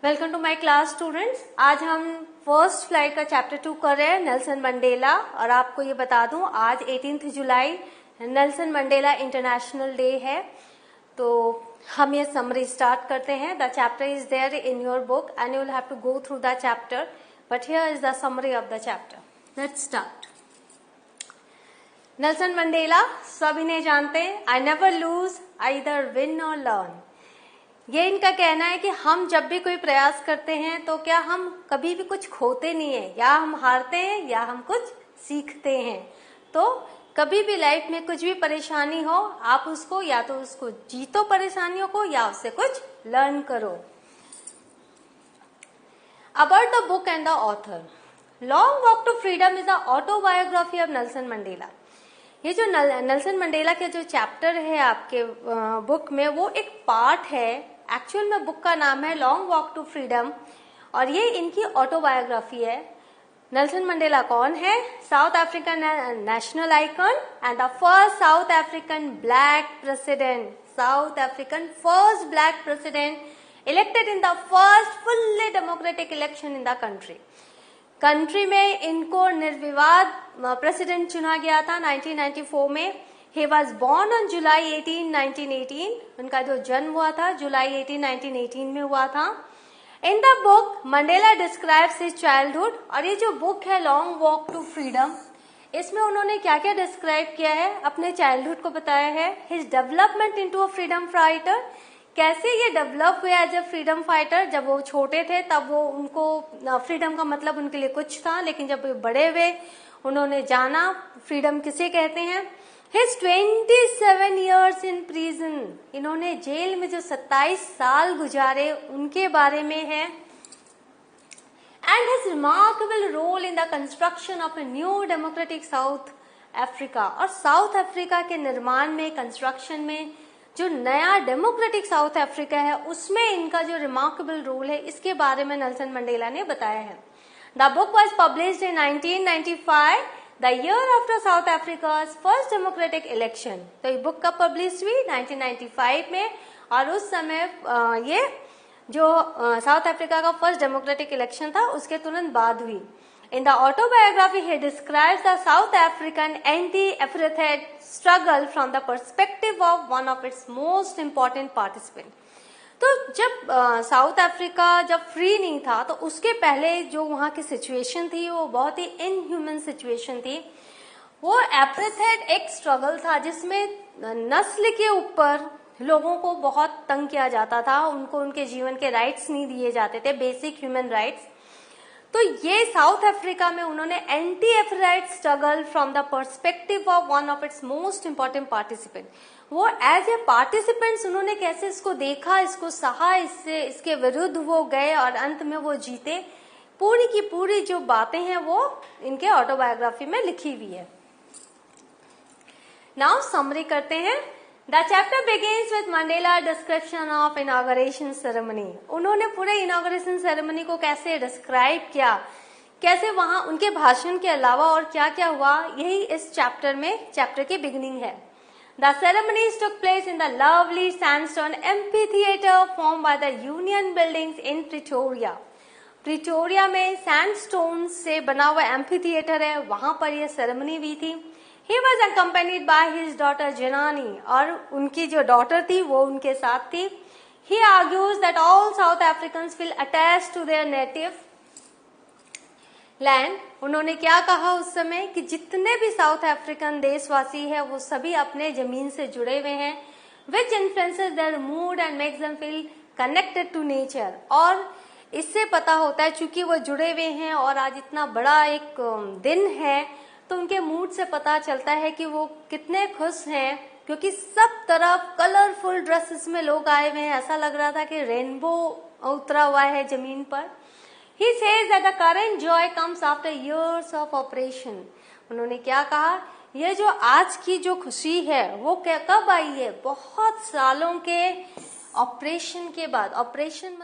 Welcome to my class students. आज हम first flight का चैप्टर 2 कर रहे हैं, नेल्सन मंडेला। और आपको ये बता दूं, आज 18 जुलाई नेल्सन मंडेला इंटरनेशनल डे है। तो हम ये समरी स्टार्ट करते हैं। The chapter is there in your book and you will have to go through the chapter, but here is the summary of the chapter. Let's start. Nelson Mandela सभी ने जानते हैं। I never lose, either win or learn. ये इनका कहना है कि हम जब भी कोई प्रयास करते हैं तो क्या हम कभी भी कुछ खोते नहीं है, या हम हारते हैं या हम कुछ सीखते हैं। तो कभी भी लाइफ में कुछ भी परेशानी हो, आप उसको या तो उसको जीतो परेशानियों को, या उससे कुछ लर्न करो। About the book and the author, long walk to freedom is the autobiography of Nelson Mandela. ये जो नेल्सन मंडेला के जो चैप्टर है आपके बुक में, वो एक पार्ट है। एक्चुअल में बुक का नाम है लॉन्ग वॉक टू फ्रीडम, और ये इनकी ऑटोबायोग्राफी है। नेल्सन मंडेला कौन है? South African national icon and the first south African black president, south African first black president elected in the first fully democratic election in the country में इनको निर्विवाद president चुना गया था 1994 में। He was born on July 18, 1918. उनका जो जन्म हुआ था जुलाई 18, 1918 में हुआ था। In the book, Mandela describes his childhood, और ये जो बुक है लॉन्ग वॉक टू फ्रीडम, इसमें उन्होंने क्या क्या डिस्क्राइब किया है, अपने चाइल्डहुड को बताया है। His development into a freedom fighter, कैसे ये डेवलप हुआ एज ए फ्रीडम फाइटर। जब वो छोटे थे तब वो उनको फ्रीडम का मतलब उनके लिए कुछ था, लेकिन जब वो बड़े हुए उन्होंने जाना फ्रीडम किसे कहते हैं। His 27 years in prison, इन्होंने जेल में जो 27 साल गुजारे उनके बारे में है। And his remarkable role in the construction of a new democratic South Africa, और साउथ अफ्रीका के निर्माण में, कंस्ट्रक्शन में जो नया डेमोक्रेटिक साउथ अफ्रीका है, उसमें इनका जो रिमार्केबल रोल है, इसके बारे में नेल्सन मंडेला ने बताया है। The book was published in 1995, the year after south Africa's first democratic election. तो ये बुक कब पब्लिश हुई? 1995 में, और उस समय ये जो साउथ अफ्रीका का फर्स्ट डेमोक्रेटिक इलेक्शन था उसके तुरंत बाद हुई। In the autobiography, he describes the South African anti-apartheid struggle from the perspective of one of its most important participants. तो जब साउथ अफ्रीका जब फ्री नहीं था, तो उसके पहले जो वहाँ की सिचुएशन थी वो बहुत ही इनह्यूमन सिचुएशन थी। वो एपार्थाइड एक स्ट्रगल था जिसमें नस्ल के ऊपर लोगों को बहुत तंग किया जाता था, उनको उनके जीवन के राइट्स नहीं दिए जाते थे, बेसिक ह्यूमन राइट्स। तो ये साउथ अफ्रीका में उन्होंने anti apartheid struggle from the perspective of one of its most important participant, वो एज ए पार्टिसिपेंट्स उन्होंने कैसे इसको देखा, इसको सहा, इसके विरुद्ध वो गए और अंत में वो जीते। पूरी की पूरी जो बातें हैं वो इनके ऑटोबायोग्राफी में लिखी हुई है। नाउ समरी करते हैं। The chapter begins with Mandela description of inauguration ceremony. उन्होंने पूरे इनॉग्रेशन सेरेमनी को कैसे डिस्क्राइब किया, कैसे वहां उनके भाषण के अलावा और क्या क्या हुआ, यही इस चैप्टर की बिगिनिंग है। The ceremonies took place in the lovely sandstone amphitheater formed by the Union buildings in Pretoria. Pretoria में सैंडस्टोन से बना हुआ एम्फीथिएटर है, वहां पर यह सेरेमनी हुई थी। He was accompanied by his daughter Janani, और उनकी जो डॉटर थी वो उनके साथ थी। He argues that all South Africans feel attached to their native land. उन्होंने क्या कहा उस समय कि जितने भी साउथ अफ्रीकन देशवासी हैं वो सभी अपने जमीन से जुड़े हुए हैं, which influences their mood and makes them feel connected to nature. और इससे पता होता है चूंकि वो जुड़े हुए हैं और आज इतना बड़ा एक दिन है, तो उनके मूड से पता चलता है कि वो कितने खुश हैं, क्योंकि सब तरफ कलरफुल ड्रेसेस में लोग आए हुए हैं। ऐसा लग रहा था कि रेनबो उतरा हुआ है जमीन पर। He says that the current joy comes after years of operation. उन्होंने क्या कहा, ये जो आज की जो खुशी है वो कब आई है? बहुत सालों के ऑपरेशन के बाद। ऑपरेशन